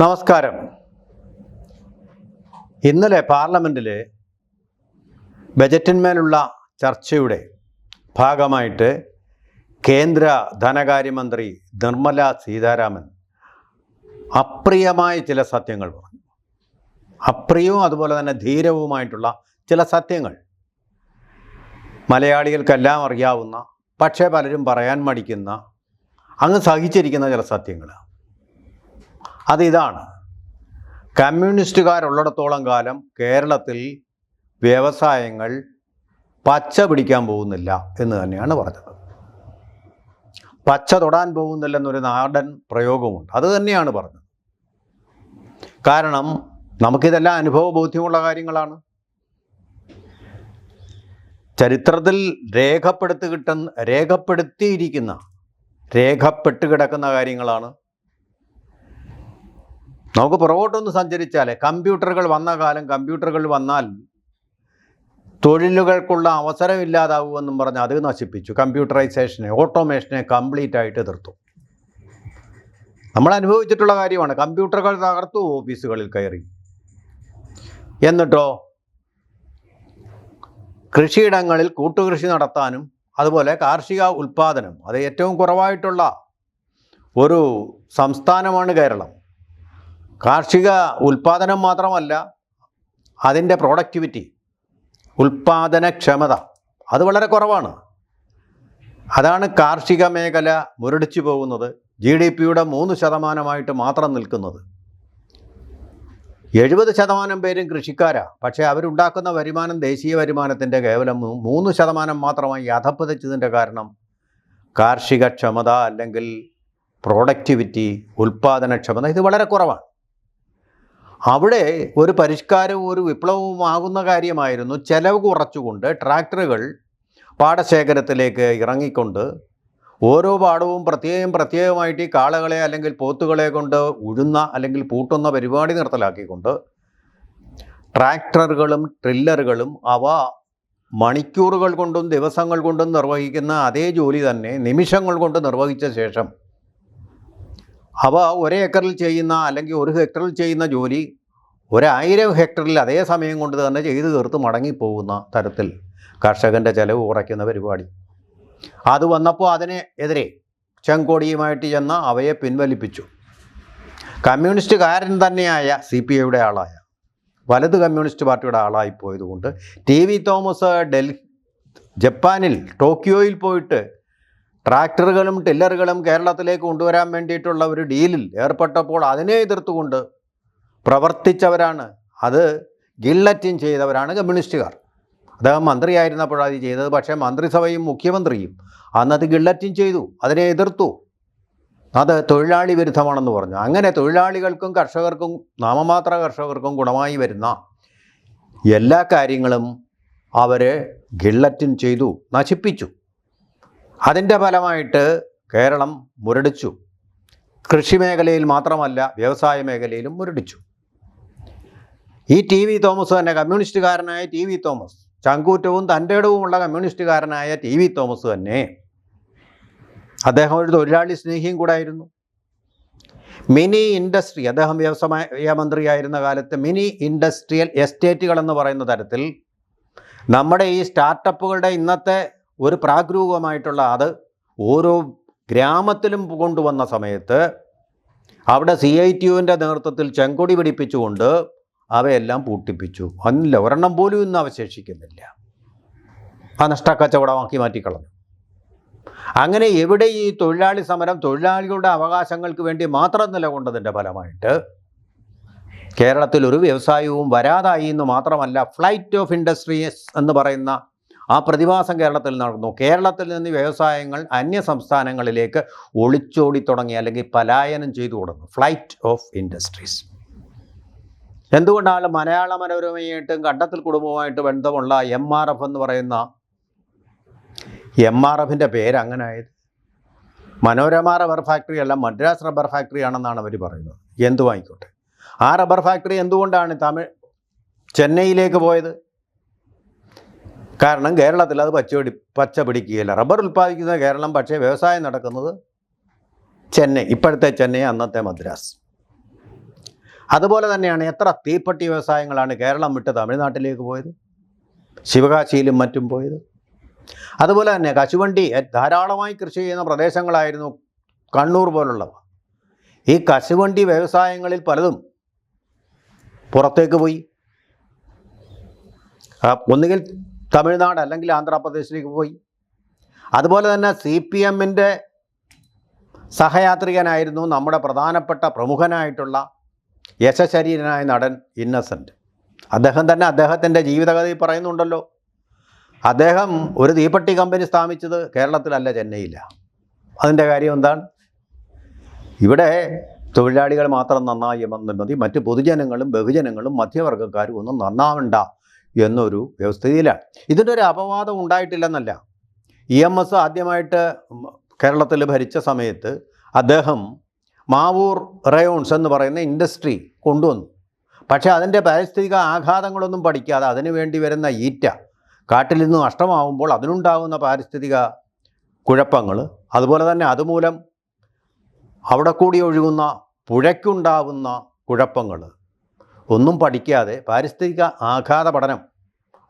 നമസ്കാരം. ഇന്നലെ പാർലമെൻറ്റിൽ ബജറ്റിന്മേലുള്ള ചർച്ചയുടെ ഭാഗമായിട്ട് കേന്ദ്ര ധനകാര്യമന്ത്രി നിർമ്മല സീതാരാമൻ അപ്രിയമായ ചില സത്യങ്ങൾ പറഞ്ഞു. അപ്രിയവും അതുപോലെ തന്നെ ധീരവുമായിട്ടുള്ള ചില സത്യങ്ങൾ മലയാളികൾക്കെല്ലാം അറിയാവുന്ന, പക്ഷേ പലരും പറയാൻ മടിക്കുന്ന, അങ്ങ് സഹിച്ചിരിക്കുന്ന ചില സത്യങ്ങൾ. അതിതാണ്: കമ്മ്യൂണിസ്റ്റുകാരുള്ളിടത്തോളം കാലം കേരളത്തിൽ വ്യവസായങ്ങൾ പച്ച പിടിക്കാൻ പോകുന്നില്ല എന്ന് തന്നെയാണ് പറഞ്ഞത്. പച്ച തൊടാൻ പോകുന്നില്ലെന്നൊരു നാടൻ പ്രയോഗമുണ്ട്, അത് തന്നെയാണ് പറഞ്ഞത്. കാരണം നമുക്കിതെല്ലാം അനുഭവബോധ്യമുള്ള കാര്യങ്ങളാണ്. ചരിത്രത്തിൽ രേഖപ്പെട്ട് കിടക്കുന്ന കാര്യങ്ങളാണ്. നമുക്ക് പുറകോട്ടൊന്ന് സഞ്ചരിച്ചാൽ, കമ്പ്യൂട്ടറുകൾ വന്ന കാലം, കമ്പ്യൂട്ടറുകൾ വന്നാൽ തൊഴിലുകൾക്കുള്ള അവസരമില്ലാതാവുമെന്നും പറഞ്ഞ് അത് നശിപ്പിച്ചു. കമ്പ്യൂട്ടറൈസേഷനെ, ഓട്ടോമേഷനെ കംപ്ലീറ്റ് ആയിട്ട് എതിർത്തു. നമ്മൾ അനുഭവിച്ചിട്ടുള്ള കാര്യമാണ്. കമ്പ്യൂട്ടറുകൾ തകർത്തു ഓഫീസുകളിൽ കയറി. എന്നിട്ടോ കൃഷിയിടങ്ങളിൽ കൂട്ടുകൃഷി നടത്താനും അതുപോലെ കാർഷിക ഉൽപ്പാദനം അത് ഏറ്റവും കുറവായിട്ടുള്ള ഒരു സംസ്ഥാനമാണ് കേരളം. കാർഷിക ഉൽപ്പാദനം മാത്രമല്ല, അതിൻ്റെ പ്രൊഡക്ടിവിറ്റി, ഉൽപ്പാദനക്ഷമത അത് വളരെ കുറവാണ്. അതാണ് കാർഷിക മേഖല മുരടിച്ചു പോകുന്നത്. GDP-യുടെ 3% മാത്രം നിൽക്കുന്നത്. 70% പേരും കൃഷിക്കാരാണ്. പക്ഷേ അവരുണ്ടാക്കുന്ന വരുമാനം ദേശീയ വരുമാനത്തിൻ്റെ കേവലം 3% മാത്രമായി അധപ്പതിച്ചതിൻ്റെ കാരണം കാർഷിക ക്ഷമത അല്ലെങ്കിൽ പ്രൊഡക്ടിവിറ്റി, ഉൽപ്പാദനക്ഷമത ഇത് വളരെ കുറവാണ്. അവിടെ ഒരു പരിഷ്കാരവും ഒരു വിപ്ലവവും ആകുന്ന കാര്യമായിരുന്നു ചെലവ് കുറച്ചുകൊണ്ട് ട്രാക്ടറുകൾ പാടശേഖരത്തിലേക്ക് ഇറങ്ങിക്കൊണ്ട് ഓരോ പാടവും പ്രത്യേകമായിട്ട് ഈ കാളകളെ അല്ലെങ്കിൽ പോത്തുകളെ കൊണ്ട് ഉഴുന്ന അല്ലെങ്കിൽ പൂട്ടുന്ന പരിപാടി നിർത്തലാക്കിക്കൊണ്ട് ട്രാക്ടറുകളും ട്രില്ലറുകളും അവ മണിക്കൂറുകൾ കൊണ്ടും ദിവസങ്ങൾ കൊണ്ടും നിർവഹിക്കുന്ന അതേ ജോലി തന്നെ നിമിഷങ്ങൾ കൊണ്ട് നിർവഹിച്ച ശേഷം അവ 1 ഏക്കറിൽ ചെയ്യുന്ന അല്ലെങ്കിൽ 1 ഹെക്ടറിൽ ചെയ്യുന്ന ജോലി 1000 ഹെക്ടറിൽ അതേ സമയം കൊണ്ട് തന്നെ ചെയ്തു തീർത്ത് മടങ്ങിപ്പോകുന്ന തരത്തിൽ കർഷകൻ്റെ ചെലവ് കുറയ്ക്കുന്ന പരിപാടി അത് വന്നപ്പോൾ അതിനെതിരെ ചെങ്കോടിയുമായിട്ട് ചെന്ന് അവയെ പിൻവലിപ്പിച്ചു. കമ്മ്യൂണിസ്റ്റുകാരൻ തന്നെയായ CPIയുടെ ആളായ, വലത് കമ്മ്യൂണിസ്റ്റ് പാർട്ടിയുടെ ആളായിപ്പോയതുകൊണ്ട് TV തോമസ് ജപ്പാനിൽ ടോക്കിയോയിൽ പോയിട്ട് ട്രാക്ടറുകളും ടില്ലറുകളും കേരളത്തിലേക്ക് കൊണ്ടുവരാൻ വേണ്ടിയിട്ടുള്ള ഒരു ഡീലിൽ ഏർപ്പെട്ടപ്പോൾ അതിനെ എതിർത്തുകൊണ്ട് പ്രവർത്തിച്ചവരാണ്, അത് ഗില്ലറ്റിൻ ചെയ്തവരാണ് കമ്മ്യൂണിസ്റ്റുകാർ. അദ്ദേഹം മന്ത്രിയായിരുന്നപ്പോഴത് ചെയ്തത്. പക്ഷേ മന്ത്രിസഭയും മുഖ്യമന്ത്രിയും അന്നത് ഗില്ലറ്റിൻ ചെയ്തു, അതിനെ എതിർത്തു. അത് തൊഴിലാളി വിരുദ്ധമാണെന്ന് പറഞ്ഞു. അങ്ങനെ തൊഴിലാളികൾക്കും കർഷകർക്കും, നാമമാത്ര കർഷകർക്കും ഗുണമായി വരുന്ന എല്ലാ കാര്യങ്ങളും അവർ ഗില്ലറ്റിൻ ചെയ്തു, നശിപ്പിച്ചു. അതിൻ്റെ ഫലമായിട്ട് കേരളം മുരടിച്ചു. കൃഷി മേഖലയിൽ മാത്രമല്ല, വ്യവസായ മേഖലയിലും മുരടിച്ചു. ഈ TV തോമസ് തന്നെ, കമ്മ്യൂണിസ്റ്റുകാരനായ TV തോമസ്, ചങ്കൂറ്റവും തൻ്റെടവുമുള്ള കമ്മ്യൂണിസ്റ്റുകാരനായ TV തോമസ് തന്നെ, അദ്ദേഹം ഒരു തൊഴിലാളി സ്നേഹിയും കൂടായിരുന്നു. മിനി ഇൻഡസ്ട്രി, അദ്ദേഹം വ്യവസായ മന്ത്രിയായിരുന്ന കാലത്ത് മിനി ഇൻഡസ്ട്രിയൽ എസ്റ്റേറ്റുകളെന്ന് പറയുന്ന തരത്തിൽ നമ്മുടെ ഈ സ്റ്റാർട്ടപ്പുകളുടെ ഇന്നത്തെ ഒരു പ്രാഗ്രൂപമായിട്ടുള്ള അത് ഓരോ ഗ്രാമത്തിലും കൊണ്ടുവന്ന സമയത്ത് അവിടെ CITUവിൻ്റെ നേതൃത്വത്തിൽ ചെങ്കൊടി പിടിപ്പിച്ചുകൊണ്ട് അവയെല്ലാം പൂട്ടിപ്പിച്ചു. അല്ല, ഒരെണ്ണം പോലും ഇന്ന് അവശേഷിക്കുന്നില്ല. ആ നഷ്ടക്കച്ചവടമാക്കി മാറ്റിക്കളഞ്ഞു. അങ്ങനെ എവിടെ ഈ തൊഴിലാളി സമരം തൊഴിലാളികളുടെ അവകാശങ്ങൾക്ക് വേണ്ടി മാത്രം നിലകൊണ്ടതിൻ്റെ ഫലമായിട്ട് കേരളത്തിൽ ഒരു വ്യവസായവും വരാതായി എന്ന് മാത്രമല്ല, ഫ്ലൈറ്റ് ഓഫ് ഇൻഡസ്ട്രീസ് എന്ന് പറയുന്ന ആ പ്രതിഭാസം കേരളത്തിൽ നടന്നു. കേരളത്തിൽ നിന്ന് വ്യവസായങ്ങൾ അന്യ സംസ്ഥാനങ്ങളിലേക്ക് ഒളിച്ചോടി തുടങ്ങി, അല്ലെങ്കിൽ പലായനം ചെയ്തു തുടങ്ങും. Flight of industries. എന്തുകൊണ്ടാണ് മലയാള മനോരമയായിട്ടും കണ്ടത്തിൽ കുടുംബവുമായിട്ട് ബന്ധമുള്ള MRF എന്ന് പറയുന്ന MRFിൻ്റെ പേര് അങ്ങനെ ആയത്? മനോരമ റബ്ബർ ഫാക്ടറി അല്ല, മദ്രാസ് റബ്ബർ ഫാക്ടറി ആണെന്നാണ് അവർ പറയുന്നത്. എന്തുമായിക്കോട്ടെ, ആ റബ്ബർ ഫാക്ടറി എന്തുകൊണ്ടാണ് ചെന്നൈയിലേക്ക് പോയത്? കാരണം കേരളത്തിൽ അത് പച്ച പിടിക്കുകയില്ല. റബ്ബർ ഉൽപ്പാദിക്കുന്ന കേരളം, പക്ഷേ വ്യവസായം നടക്കുന്നത് ചെന്നൈ, ഇപ്പോഴത്തെ ചെന്നൈ, അന്നത്തെ മദ്രാസ്. അതുപോലെ തന്നെയാണ് എത്ര തീപ്പെട്ടി വ്യവസായങ്ങളാണ് കേരളം വിട്ട് തമിഴ്നാട്ടിലേക്ക് പോയത്, ശിവകാശിയിലും മറ്റും പോയത്. അതുപോലെ തന്നെ കശുവണ്ടി ധാരാളമായി കൃഷി ചെയ്യുന്ന പ്രദേശങ്ങളായിരുന്നു കണ്ണൂർ പോലുള്ളവ. ഈ കശുവണ്ടി വ്യവസായങ്ങളിൽ പലതും പുറത്തേക്ക് പോയി. ഒന്നുകിൽ തമിഴ്നാട് അല്ലെങ്കിൽ ആന്ധ്രാപ്രദേശിലേക്ക് പോയി. അതുപോലെ തന്നെ CPMൻ്റെ സഹയാത്രികനായിരുന്നു നമ്മുടെ പ്രധാനപ്പെട്ട പ്രമുഖനായിട്ടുള്ള യശശരീരനായ നടൻ ഇന്നസെൻ്റ്. അദ്ദേഹം തന്നെ അദ്ദേഹത്തിൻ്റെ ജീവിതകഥയിൽ പറയുന്നുണ്ടല്ലോ, അദ്ദേഹം ഒരു തീപ്പെട്ടി കമ്പനി സ്ഥാപിച്ചത് കേരളത്തിലല്ല, ചെന്നൈയിലാണ്. അതിൻ്റെ കാര്യം എന്താണ്? ഇവിടെ തൊഴിലാളികൾ മാത്രം നന്നായി മതി, മറ്റ് പൊതുജനങ്ങളും ബഹുജനങ്ങളും മധ്യവർഗക്കാരും ഒന്നും നന്നാവണ്ട എന്നൊരു വ്യവസ്ഥയിലാണ്. ഇതിൻ്റെ ഒരു അപവാദം ഉണ്ടായിട്ടില്ലെന്നല്ല. EMS ആദ്യമായിട്ട് കേരളത്തിൽ ഭരിച്ച സമയത്ത് അദ്ദേഹം മാവൂർ റയോൺസ് എന്ന് പറയുന്ന ഇൻഡസ്ട്രി കൊണ്ടുവന്നു. പക്ഷേ അതിൻ്റെ പാരിസ്ഥിതിക ആഘാതങ്ങളൊന്നും പഠിക്കാതെ അതിനു വേണ്ടി വരുന്ന ഈറ്റ കാട്ടിൽ നിന്ന് നഷ്ടമാവുമ്പോൾ അതിനുണ്ടാകുന്ന പാരിസ്ഥിതിക കുഴപ്പങ്ങൾ, അതുപോലെ തന്നെ അതുമൂലം അവിടെ കൂടി ഒഴുകുന്ന പുഴയ്ക്കുണ്ടാകുന്ന കുഴപ്പങ്ങൾ ഒന്നും പഠിക്കാതെ പാരിസ്ഥിതിക ആഘാത പഠനം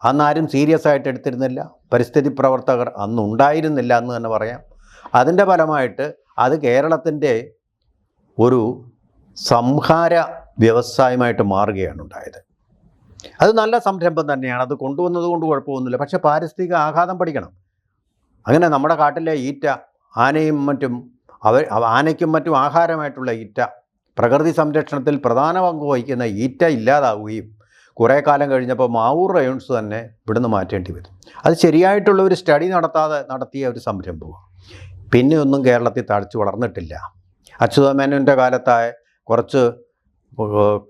അന്നാരും സീരിയസ് ആയിട്ട് എടുത്തിരുന്നില്ല. പരിസ്ഥിതി പ്രവർത്തകർ അന്നുണ്ടായിരുന്നില്ല എന്ന് തന്നെ പറയാം. അതിൻ്റെ ഫലമായിട്ട് അത് കേരളത്തിൻ്റെ ഒരു സംഹാര വ്യവസായമായിട്ട് മാറുകയാണ് ഉണ്ടായത്. അത് നല്ല സംരംഭം തന്നെയാണ്, അത് കൊണ്ടുവന്നത് കൊണ്ട് കുഴപ്പമൊന്നുമില്ല. പക്ഷേ പാരിസ്ഥിതിക ആഘാതം പഠിക്കണം. അങ്ങനെ നമ്മുടെ കാട്ടിലെ ഈറ്റ, ആനയും മറ്റും ആനയ്ക്കും മറ്റും ആഹാരമായിട്ടുള്ള ഈറ്റ, പ്രകൃതി സംരക്ഷണത്തിൽ പ്രധാന പങ്ക് വഹിക്കുന്ന ഈറ്റ ഇല്ലാതാവുകയും കുറേ കാലം കഴിഞ്ഞപ്പോൾ മാവൂർ റയോൺസ് തന്നെ ഇവിടുന്ന് മാറ്റേണ്ടി വരും. അത് ശരിയായിട്ടുള്ള ഒരു സ്റ്റഡി നടത്തിയ ഒരു സംരംഭമാണ്. പിന്നെ ഒന്നും കേരളത്തിൽ തഴച്ചു വളർന്നിട്ടില്ല. അച്യുതമേനോൻ്റെ കാലത്തായ കുറച്ച്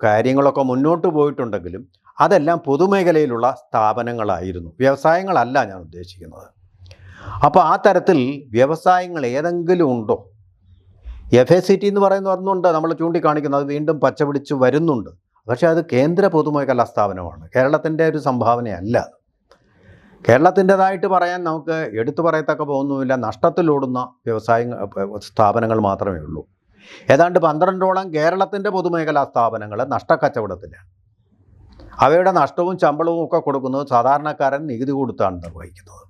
കാര്യങ്ങളൊക്കെ മുന്നോട്ട് പോയിട്ടുണ്ടെങ്കിലും അതെല്ലാം പൊതുമേഖലയിലുള്ള സ്ഥാപനങ്ങളായിരുന്നു, വ്യവസായങ്ങളല്ല ഞാൻ ഉദ്ദേശിക്കുന്നത്. അപ്പോൾ ആ തരത്തിൽ വ്യവസായങ്ങൾ ഏതെങ്കിലും ഉണ്ടോ? FACT എന്ന് പറയുന്ന ഒന്നുണ്ട് നമ്മൾ ചൂണ്ടിക്കാണിക്കുന്നത്, അത് വീണ്ടും പച്ചപിടിച്ച് വരുന്നുണ്ട്. പക്ഷേ അത് കേന്ദ്ര പൊതുമേഖലാ സ്ഥാപനമാണ്, കേരളത്തിൻ്റെ ഒരു സംഭാവനയല്ല. കേരളത്തിൻ്റെതായിട്ട് പറയാൻ നമുക്ക് എടുത്തു പറയത്തക്ക പോകുന്നുമില്ല. നഷ്ടത്തിലോടുന്ന സ്ഥാപനങ്ങൾ മാത്രമേ ഉള്ളൂ. ഏതാണ്ട് 12ഓളം കേരളത്തിൻ്റെ പൊതുമേഖലാ സ്ഥാപനങ്ങൾ നഷ്ടക്കച്ചവടത്തിലാണ്. അവയുടെ നഷ്ടവും ശമ്പളവും ഒക്കെ കൊടുക്കുന്നത് സാധാരണക്കാരൻ നികുതി കൊടുത്താണ് നിർവഹിക്കുന്നത്.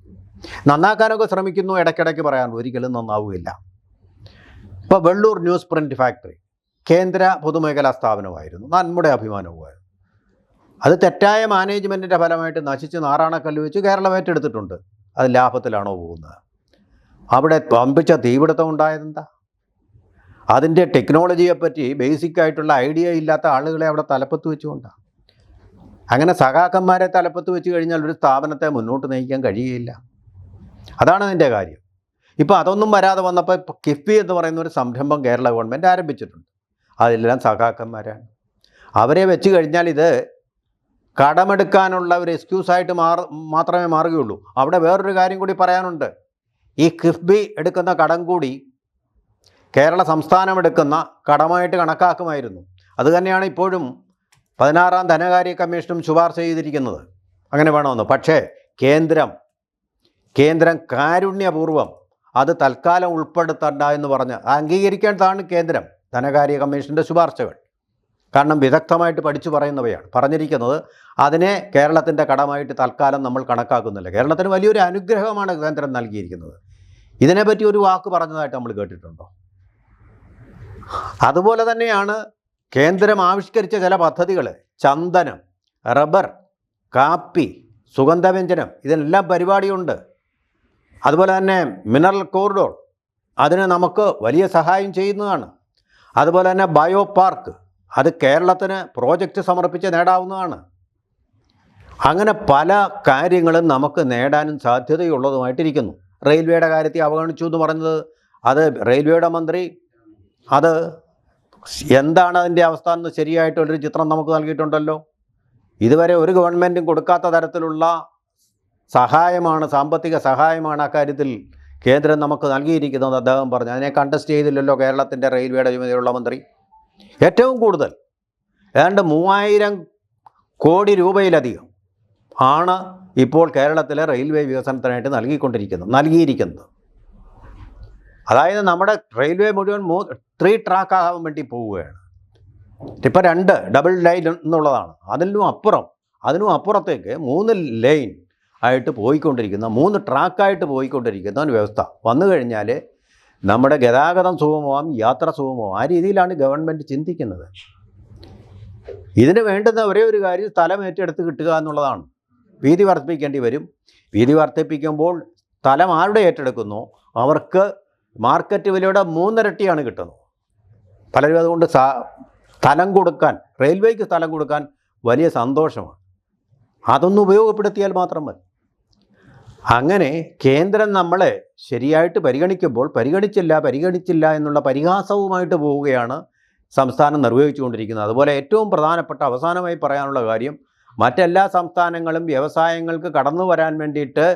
നന്നാക്കാനൊക്കെ ശ്രമിക്കുന്നു, ഇടയ്ക്കിടയ്ക്ക് പറയാൻ ഒരിക്കലും നന്നാവുകയില്ല. ഇപ്പോൾ വെള്ളൂർ ന്യൂസ് പ്രിൻ്റ് ഫാക്ടറി കേന്ദ്ര പൊതുമേഖലാ സ്ഥാപനമായിരുന്നു, നമ്മുടെ അഭിമാനവുമായിരുന്നു. അത് തെറ്റായ മാനേജ്മെൻറ്റിൻ്റെ ഫലമായിട്ട് നശിച്ച് നാറാണക്കല്ല് വെച്ച് കേരളം ഏറ്റെടുത്തിട്ടുണ്ട്. അത് ലാഭത്തിലാണോ പോകുന്നത്? അവിടെ പമ്പിച്ച തീപിടുത്തം ഉണ്ടായതെന്താ? അതിൻ്റെ ടെക്നോളജിയെപ്പറ്റി ബേസിക്കായിട്ടുള്ള ഐഡിയ ഇല്ലാത്ത ആളുകളെ അവിടെ തലപ്പത്ത് വെച്ചുകൊണ്ടാണ്. അങ്ങനെ സഖാക്കന്മാരെ തലപ്പത്ത് വെച്ച് കഴിഞ്ഞാൽ ഒരു സ്ഥാപനത്തെ മുന്നോട്ട് നയിക്കാൻ കഴിയുകയില്ല. അതാണ് അതിൻ്റെ കാര്യം. ഇപ്പോൾ അതൊന്നും വരാതെ വന്നപ്പോൾ ഇപ്പോൾ കിഫ്ബി എന്ന് പറയുന്ന ഒരു സംരംഭം കേരള ഗവൺമെൻറ് ആരംഭിച്ചിട്ടുണ്ട്. അതെല്ലാം സഖാക്കന്മാരാണ്. അവരെ വെച്ച് കഴിഞ്ഞാൽ ഇത് കടമെടുക്കാനുള്ള ഒരു എക്സ്ക്യൂസായിട്ട് മാത്രമേ മാറുകയുള്ളൂ. അവിടെ വേറൊരു കാര്യം കൂടി പറയാനുണ്ട്. ഈ കിഫ്ബി എടുക്കുന്ന കടം കൂടി കേരള സംസ്ഥാനം എടുക്കുന്ന കടമായിട്ട് കണക്കാക്കുമായിരുന്നു. അതുതന്നെയാണ് ഇപ്പോഴും 16ാം ധനകാര്യ കമ്മീഷനും ശുപാർശ ചെയ്തിരിക്കുന്നത്, അങ്ങനെ വേണമെന്ന്. പക്ഷേ കേന്ദ്രം കാരുണ്യപൂർവ്വം അത് തൽക്കാലം ഉൾപ്പെടുത്തണ്ട എന്ന് പറഞ്ഞ് അംഗീകരിക്കേണ്ടതാണ് കേന്ദ്രം ധനകാര്യ കമ്മീഷൻ്റെ ശുപാർശകൾ. കാരണം വിദഗ്ധമായിട്ട് പഠിച്ചു പറയുന്നവയാണ് പറഞ്ഞിരിക്കുന്നത്. അതിനെ കേരളത്തിൻ്റെ കടമായിട്ട് തൽക്കാലം നമ്മൾ കണക്കാക്കുന്നില്ല. കേരളത്തിന് വലിയൊരു അനുഗ്രഹമാണ് കേന്ദ്രം നൽകിയിരിക്കുന്നത്. ഇതിനെപ്പറ്റി ഒരു വാക്ക് പറഞ്ഞതായിട്ട് നമ്മൾ കേട്ടിട്ടുണ്ടോ? അതുപോലെ തന്നെയാണ് കേന്ദ്രം ആവിഷ്കരിച്ച ചില പദ്ധതികൾ, ചന്ദനം, റബ്ബർ, കാപ്പി, സുഗന്ധവ്യഞ്ജനം, ഇതിനെല്ലാം പരിപാടിയുണ്ട്. അതുപോലെ തന്നെ മിനറൽ കോറിഡോർ, അതിന് നമുക്ക് വലിയ സഹായം ചെയ്യുന്നതാണ്. അതുപോലെ തന്നെ ബയോ പാർക്ക്, അത് കേരളത്തിന് പ്രോജക്റ്റ് സമർപ്പിച്ച് നേടാവുന്നതാണ്. അങ്ങനെ പല കാര്യങ്ങളും നമുക്ക് നേടാനും സാധ്യതയുള്ളതുമായിട്ടിരിക്കുന്നു. റെയിൽവേയുടെ കാര്യത്തിൽ അവഗണിച്ചു എന്ന് പറഞ്ഞത്, അത് റെയിൽവേയുടെ മന്ത്രി അത് എന്താണ് അതിൻ്റെ അവസ്ഥ എന്ന് ശരിയായിട്ടുള്ളൊരു ചിത്രം നമുക്ക് നൽകിയിട്ടുണ്ടല്ലോ. ഇതുവരെ ഒരു ഗവൺമെൻറ്റും കൊടുക്കാത്ത തരത്തിലുള്ള സഹായമാണ്, സാമ്പത്തിക സഹായമാണ് അക്കാര്യത്തിൽ കേന്ദ്രം നമുക്ക് നൽകിയിരിക്കുന്നത്. അദ്ദേഹം പറഞ്ഞു, അതിനെ കണ്ടസ്റ്റ് ചെയ്തില്ലല്ലോ കേരളത്തിൻ്റെ റെയിൽവേയുടെ ചുമതലയുള്ള മന്ത്രി. ഏറ്റവും കൂടുതൽ ഏതാണ്ട് 3000 കോടി രൂപയിലധികം ആണ് ഇപ്പോൾ കേരളത്തിലെ റെയിൽവേ വികസനത്തിനായിട്ട് നൽകിയിരിക്കുന്നത്. അതായത് നമ്മുടെ റെയിൽവേ മുഴുവൻ 3 ട്രാക്ക് ആകാൻ വേണ്ടി പോവുകയാണ്. ടിപ്പർ 2 ഡബിൾ ലൈൻ എന്നുള്ളതാണ്. അതിനും അപ്പുറത്തേക്ക് 3 ലൈൻ ആയിട്ട് പോയിക്കൊണ്ടിരിക്കുന്ന, 3 ട്രാക്കായിട്ട് പോയിക്കൊണ്ടിരിക്കുന്ന ഒരു വ്യവസ്ഥ വന്നു കഴിഞ്ഞാൽ നമ്മുടെ ഗതാഗതം സുഗമമാവും, യാത്ര സുഗമമാവും. ആ രീതിയിലാണ് ഗവൺമെൻറ് ചിന്തിക്കുന്നത്. ഇതിന് വേണ്ടുന്ന ഒരേ ഒരു കാര്യം സ്ഥലം ഏറ്റെടുത്ത് കിട്ടുക എന്നുള്ളതാണ്. വീതി വർദ്ധിപ്പിക്കേണ്ടി വരും. വീതി വർദ്ധിപ്പിക്കുമ്പോൾ സ്ഥലം ആരുടെ ഏറ്റെടുക്കുന്നു അവർക്ക് മാർക്കറ്റ് വിലയുടെ 3 ഇരട്ടിയാണ് കിട്ടുന്നത്. പലരും അതുകൊണ്ട് സ്ഥലം കൊടുക്കാൻ, റെയിൽവേക്ക് സ്ഥലം കൊടുക്കാൻ വലിയ സന്തോഷമാണ്. അതൊന്ന് ഉപയോഗപ്പെടുത്തിയാൽ മാത്രം മതി. അങ്ങനെ കേന്ദ്രം നമ്മളെ ശരിയായിട്ട് പരിഗണിച്ചില്ല എന്നുള്ള പരിഹാസവുമായിട്ട് പോവുകയാണ് സംസ്ഥാനം നിർവഹിച്ചുകൊണ്ടിരിക്കുന്നത്. അതുപോലെ ഏറ്റവും പ്രധാനപ്പെട്ട അവസാനമായി പറയാനുള്ള കാര്യം, മറ്റെല്ലാ സംസ്ഥാനങ്ങളും വ്യവസായങ്ങൾക്ക് കടന്നു വരാൻ വേണ്ടിയിട്ട്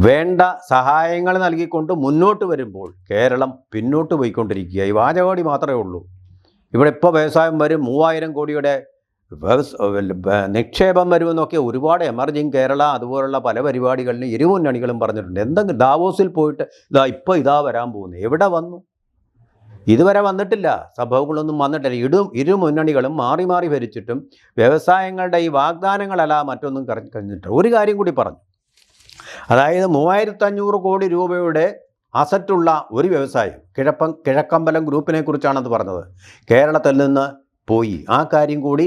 വേണ്ട സഹായങ്ങൾ നൽകിക്കൊണ്ട് മുന്നോട്ട് വരുമ്പോൾ കേരളം പിന്നോട്ട് പോയിക്കൊണ്ടിരിക്കുക. ഈ വാചകോടി മാത്രമേ ഉള്ളൂ. ഇവിടെ ഇപ്പോൾ വ്യവസായം വരും, 3000 കോടിയുടെ നിക്ഷേപം വരുമെന്നൊക്കെ ഒരുപാട് എമർജിങ് കേരള അതുപോലുള്ള പല പരിപാടികളിലും ഇരുമുന്നണികളും പറഞ്ഞിട്ടുണ്ട്. എന്തെങ്കിലും ദാവോസിൽ പോയിട്ട് ഇതാ വരാൻ പോകുന്നു. എവിടെ വന്നു? ഇതുവരെ വന്നിട്ടില്ല. സംഭവങ്ങളൊന്നും വന്നിട്ടില്ല. ഇരുമുന്നണികളും മാറി മാറി ഭരിച്ചിട്ടും വ്യവസായങ്ങളുടെ ഈ വാഗ്ദാനങ്ങളല്ല മറ്റൊന്നും കഴിഞ്ഞിട്ട്. ഒരു കാര്യം കൂടി പറഞ്ഞു, അതായത് 3500 കോടി രൂപയുടെ അസറ്റുള്ള ഒരു വ്യവസായം, കിഴക്കമ്പലം ഗ്രൂപ്പിനെ കുറിച്ചാണത് പറഞ്ഞത്, കേരളത്തിൽ നിന്ന് പോയി. ആ കാര്യം കൂടി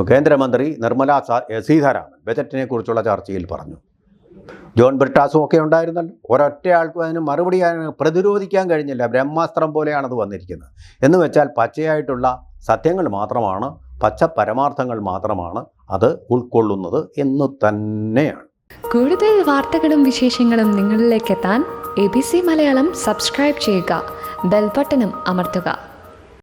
കേന്ദ്രമന്ത്രി നിർമ്മല സീതാരാമൻ ബജറ്റിനെ കുറിച്ചുള്ള ചർച്ചയിൽ പറഞ്ഞു. ജോൺ ബ്രിട്ടാസും ഒക്കെ ഉണ്ടായിരുന്നല്ലോ. ഒരൊറ്റ ആൾക്കും അതിന് മറുപടി പ്രതിരോധിക്കാൻ കഴിഞ്ഞില്ല. ബ്രഹ്മാസ്ത്രം പോലെയാണത് വന്നിരിക്കുന്നത്. എന്ന് വെച്ചാൽ പച്ചയായിട്ടുള്ള സത്യങ്ങൾ മാത്രമാണ്, പച്ച പരമാർത്ഥങ്ങൾ മാത്രമാണ് അത് ഉൾക്കൊള്ളുന്നത് എന്ന് തന്നെയാണ്. കൂടുതൽ വാർത്തകളും വിശേഷങ്ങളും നിങ്ങളിലേക്ക് എത്താൻ ABC മലയാളം സബ്സ്ക്രൈബ് ചെയ്യുക, ബെൽ ബട്ടണും അമർത്തുക.